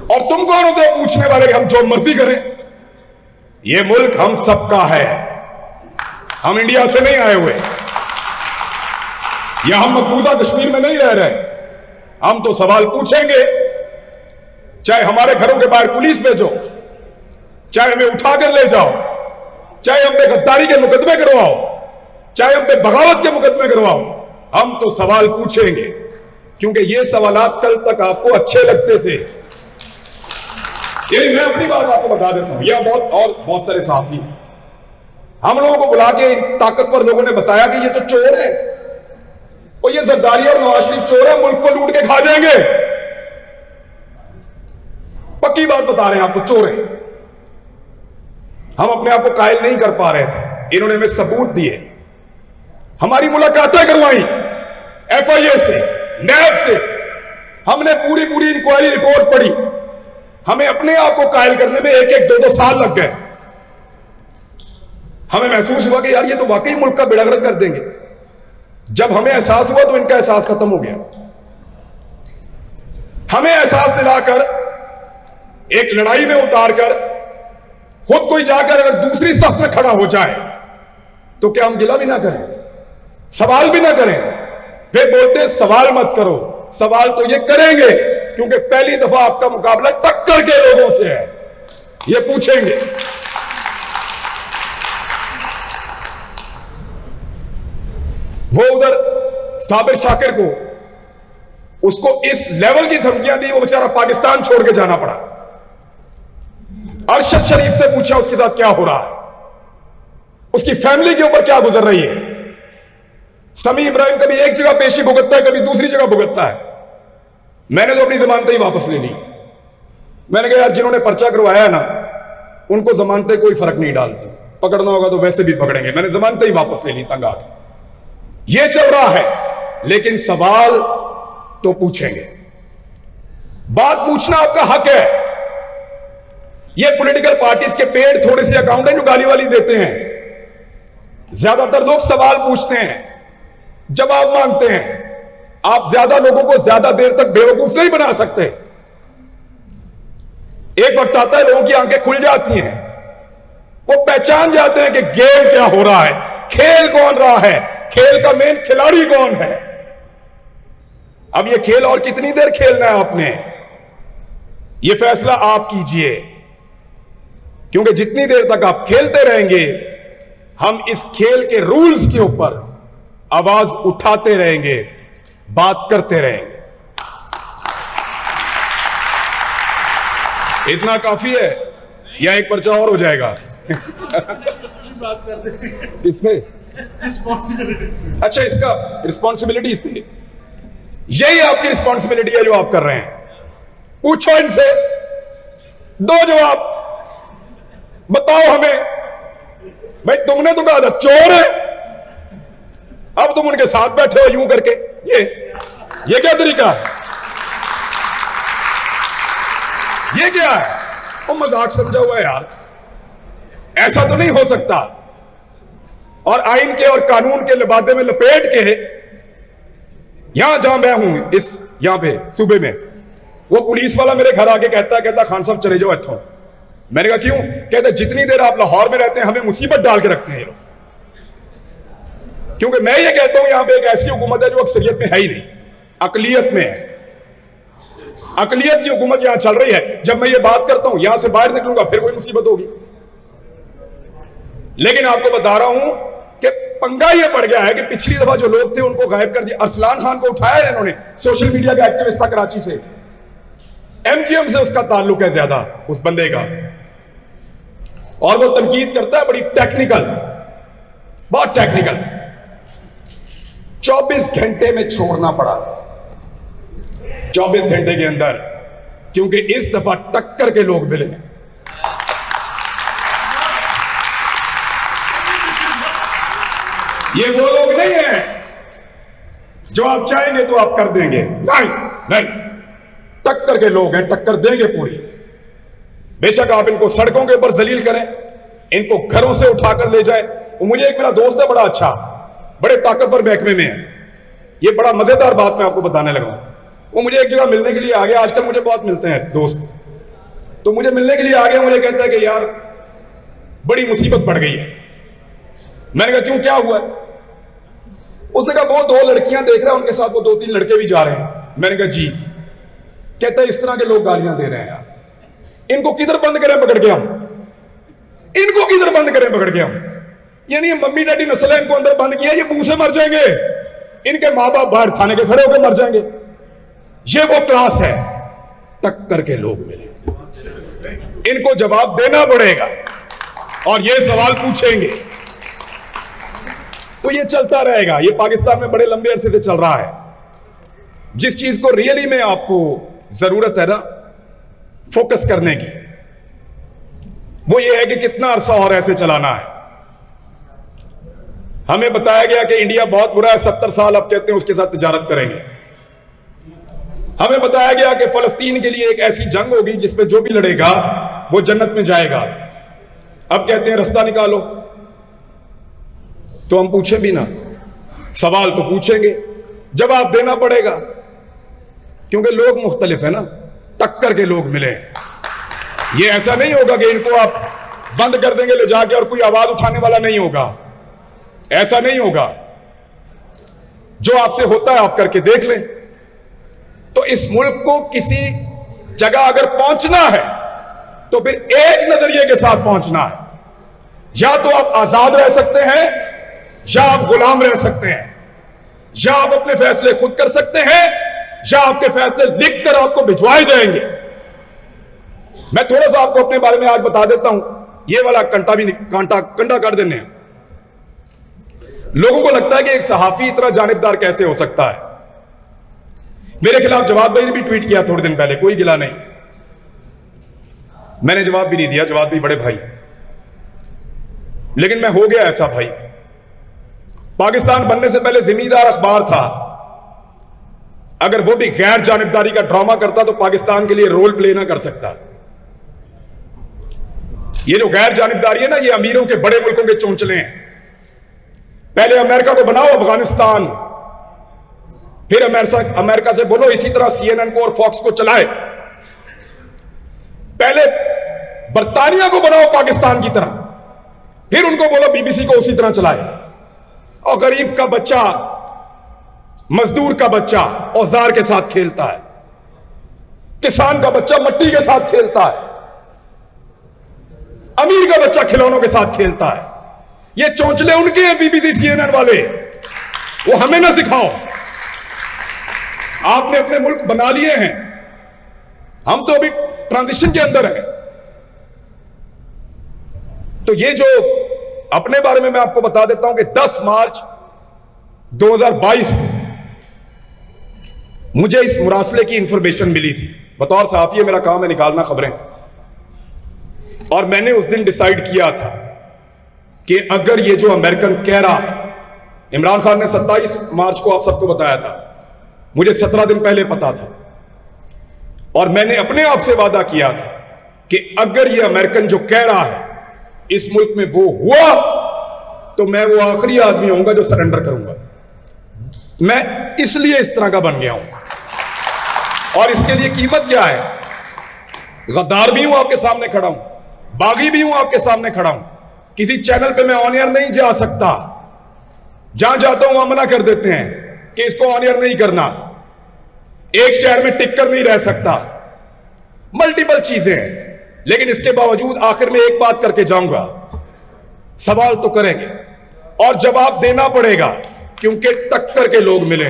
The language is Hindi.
और तुम कौन होते हो पूछने वाले कि हम जो मर्जी करें? ये मुल्क हम सबका है, हम इंडिया से नहीं आए हुए, या हम मकबूजा कश्मीर में नहीं रह रहे। हम तो सवाल पूछेंगे, चाहे हमारे घरों के बाहर पुलिस भेजो, चाहे हमें उठाकर ले जाओ, चाहे हम पे गद्दारी के मुकदमे करवाओ, चाहे हम पे बगावत के मुकदमे करवाओ, हम तो सवाल पूछेंगे, क्योंकि ये सवालात कल तक आपको अच्छे लगते थे। ये मैं अपनी बात आपको बता देता हूं, यह बहुत सारे साथी हैं, हम लोगों को बुला के इन ताकतवर लोगों ने बताया कि ये तो चोर है, और ये जरदारी और नवाज शरीफ चोर है, मुल्क को लूट के खा जाएंगे। पक्की बात बता रहे हैं आपको, चोर है। हम अपने आप को कायल नहीं कर पा रहे थे, इन्होंने हमें सबूत दिए, हमारी मुलाकातें करवाई एफआईए से, नैब से, हमने पूरी इंक्वायरी रिपोर्ट पढ़ी, हमें अपने आप को कायल करने में 1-1, 2-2 साल लग गए। हमें महसूस हुआ कि यार ये तो वाकई मुल्क का बेड़ा गर्क कर देंगे। जब हमें एहसास हुआ तो इनका एहसास खत्म हो गया। हमें एहसास दिलाकर, एक लड़ाई में उतारकर, खुद कोई जाकर अगर दूसरी सफ में खड़ा हो जाए तो क्या हम गिला भी ना करें, सवाल भी ना करें? फिर बोलते हैं सवाल मत करो। सवाल तो ये करेंगे, क्योंकि पहली दफा आपका मुकाबला टक्कर के लोगों से है, ये पूछेंगे। वो उधर साबिर शाकिर को, उसको इस लेवल की धमकियां दी, वो बेचारा पाकिस्तान छोड़ के जाना पड़ा। अरशद शरीफ से पूछा उसके साथ क्या हो रहा है, उसकी फैमिली के ऊपर क्या गुजर रही है। समी इब्राहिम कभी एक जगह पेशी भुगतता है, कभी दूसरी जगह भुगतता है। मैंने तो अपनी जमानतें ही वापस ले ली। मैंने कहा यार जिन्होंने पर्चा करवाया ना, उनको जमानतें कोई फर्क नहीं डालती, पकड़ना होगा तो वैसे भी पकड़ेंगे। मैंने जमानतें ही वापस ले ली तंग आके। ये चल रहा है, लेकिन सवाल तो पूछेंगे। बात पूछना आपका हक है। ये पॉलिटिकल पार्टीज के पेड़ थोड़े से अकाउंट हैं जो गाली वाली देते हैं। ज्यादातर लोग सवाल पूछते हैं, जवाब मांगते हैं। आप ज्यादा लोगों को ज्यादा देर तक बेवकूफ नहीं बना सकते। एक वक्त आता है लोगों की आंखें खुल जाती हैं, वो पहचान जाते हैं कि गेम क्या हो रहा है, खेल कौन रहा है, खेल का मेन खिलाड़ी कौन है। अब ये खेल और कितनी देर खेलना है आपने, ये फैसला आप कीजिए, क्योंकि जितनी देर तक आप खेलते रहेंगे, हम इस खेल के रूल्स के ऊपर आवाज उठाते रहेंगे, बात करते रहेंगे। इतना काफी है या एक पर्चा और हो जाएगा? इसमें अच्छा, इसका रिस्पॉन्सिबिलिटी इसमें, यही आपकी रिस्पॉन्सिबिलिटी है जो आप कर रहे हैं। पूछो इनसे, दो जवाब, बताओ हमें। भाई तुमने तो कहा था चोर है, अब तुम उनके साथ बैठे हो यूं करके। ये क्या तरीका है? ये क्या है? वो मजाक समझा हुआ है यार, ऐसा तो नहीं हो सकता। और आइन के और कानून के लिबादे में लपेट के यहां जहां मैं हूं, इस यहां पे सूबे में, वो पुलिस वाला मेरे घर आके कहता खान साहब चले जाओ इत्थों। मैंने कहा क्यों? कहते जितनी देर आप लाहौर में रहते हैं हमें मुसीबत डाल के रखते हैं ये लोग। क्योंकि मैं ये कहता हूं यहां पे एक ऐसी हुकूमत है जो अक्सरियत में है ही नहीं, अकलियत में है। अकलियत की हुकूमत यहां चल रही है। जब मैं ये बात करता हूं, यहां से बाहर निकलूंगा फिर कोई मुसीबत होगी। लेकिन आपको बता रहा हूं कि पंगा ये पड़ गया है कि पिछली दफा जो लोग थे उनको गायब कर दिया। अरसलान खान को उठाया है इन्होंने, सोशल मीडिया का एक्टिविस्ट था कराची से, एमक्यूएम से उसका ताल्लुक है ज्यादा उस बंदे का, और वो तनकीद करता है बड़ी टेक्निकल, बहुत टेक्निकल। 24 घंटे में छोड़ना पड़ा, 24 घंटे के अंदर, क्योंकि इस दफा टक्कर के लोग मिले हैं। ये वो लोग नहीं हैं जो आप चाहेंगे तो आप कर देंगे, नहीं नहीं, टक्कर के लोग हैं, टक्कर देंगे पूरी। बेशक आप इनको सड़कों के ऊपर जलील करें, इनको घरों से उठाकर ले जाए। मुझे एक मेरा दोस्त है बड़ा अच्छा, बड़े ताकतवर महकमे में है, ये बड़ा मजेदार बात मैं आपको बताने लगा हूं। वो मुझे एक जगह मिलने के लिए आ गया, आजकल मुझे बहुत मिलते हैं दोस्त, तो मुझे मिलने के लिए आ गया, मुझे कहता है कि यार बड़ी मुसीबत पड़ गई है। मैंने कहा क्यों, क्या हुआ है? उसने कहा वो 2 लड़कियां देख रहा है, उनके साथ वो 2-3 लड़के भी जा रहे हैं। मैंने कहा जी। कहता है इस तरह के लोग गालियां दे रहे हैं यार, इनको किधर बंद करें पकड़ के हम, इनको किधर बंद करें पकड़ के हम? यानी ये मम्मी डैडी नस्ल है, इनको अंदर बंद किया, ये मुंह से मर जाएंगे, इनके माँ बाप बाहर थाने के खड़े होकर मर जाएंगे। ये वो क्लास है, टक्कर के लोग मिले, इनको जवाब देना पड़ेगा और ये सवाल पूछेंगे। तो ये चलता रहेगा, ये पाकिस्तान में बड़े लंबे अरसे से चल रहा है। जिस चीज को रियली में आपको जरूरत है ना फोकस करने की, वो ये है कि कितना अरसा और ऐसे चलाना है। हमें बताया गया कि इंडिया बहुत बुरा है, 70 साल अब कहते हैं उसके साथ तिजारत करेंगे। हमें बताया गया कि फलस्तीन के लिए एक ऐसी जंग होगी जिसमें जो भी लड़ेगा वो जन्नत में जाएगा। अब कहते हैं रास्ता निकालो। तो हम पूछें भी ना, सवाल तो पूछेंगे, जवाब देना पड़ेगा, क्योंकि लोग मुख्तलिफ है ना, टक्कर के लोग मिले हैं। ये ऐसा नहीं होगा कि इनको आप बंद कर देंगे ले जाके और कोई आवाज उठाने वाला नहीं होगा, ऐसा नहीं होगा। जो आपसे होता है आप करके देख लें। तो इस मुल्क को किसी जगह अगर पहुंचना है तो फिर एक नजरिए के साथ पहुंचना है। या तो आप आजाद रह सकते हैं या आप गुलाम रह सकते हैं, या आप अपने फैसले खुद कर सकते हैं या आपके फैसले लिखकर आपको भिजवाए जाएंगे। मैं थोड़ा सा आपको अपने बारे में आज बता देता हूं, ये वाला कंडा काट देने हैं। लोगों को लगता है कि एक सहाफी इतना जानिबदार कैसे हो सकता है। मेरे खिलाफ जवाब भाई ने भी ट्वीट किया थोड़े दिन पहले, कोई गिला नहीं, मैंने जवाब भी नहीं दिया, जवाब भी बड़े भाई। लेकिन मैं हो गया ऐसा भाई। पाकिस्तान बनने से पहले जिम्मेदार अखबार था, अगर वो भी गैर जानिबदारी का ड्रामा करता तो पाकिस्तान के लिए रोल प्ले ना कर सकता। ये जो गैर जानिबदारी है ना, ये अमीरों के बड़े मुल्कों के चोंचले हैं। पहले अमेरिका को बनाओ अफगानिस्तान, फिर अमेरिका से बोलो इसी तरह CNN को और फॉक्स को चलाए। पहले बर्तानिया को बनाओ पाकिस्तान की तरह, फिर उनको बोलो BBC को उसी तरह चलाए। और गरीब का बच्चा, मजदूर का बच्चा औजार के साथ खेलता है, किसान का बच्चा मट्टी के साथ खेलता है, अमीर का बच्चा खिलौनों के साथ खेलता है। ये चोंचले उनके हैं BBC CNN वाले, वो हमें ना सिखाओ। आपने अपने मुल्क बना लिए हैं, हम तो अभी ट्रांजिशन के अंदर हैं। तो ये जो अपने बारे में मैं आपको बता देता हूं कि 10 मार्च 2022 को मुझे इस मुरासले की इंफॉर्मेशन मिली थी। बतौर सहाफी मेरा काम है निकालना खबरें, और मैंने उस दिन डिसाइड किया था कि अगर ये जो अमेरिकन कह रहा है, इमरान खान ने 27 मार्च को आप सबको बताया था, मुझे 17 दिन पहले पता था, और मैंने अपने आप से वादा किया था कि अगर ये अमेरिकन जो कह रहा है इस मुल्क में वो हुआ तो मैं वो आखिरी आदमी होऊंगा जो सरेंडर करूंगा। मैं इसलिए इस तरह का बन गया हूं, और इसके लिए कीमत क्या है? गद्दार भी हूं, आपके सामने खड़ा हूं, बागी भी हूं, आपके सामने खड़ा हूं। किसी चैनल पे मैं ऑन एयर नहीं जा सकता, जहां जाता हूं वहां मना कर देते हैं कि इसको ऑन एयर नहीं करना। एक शहर में टिक कर नहीं रह सकता, मल्टीपल चीजें हैं। लेकिन इसके बावजूद आखिर में एक बात करके जाऊंगा, सवाल तो करेंगे और जवाब देना पड़ेगा, क्योंकि टक्कर के लोग मिले।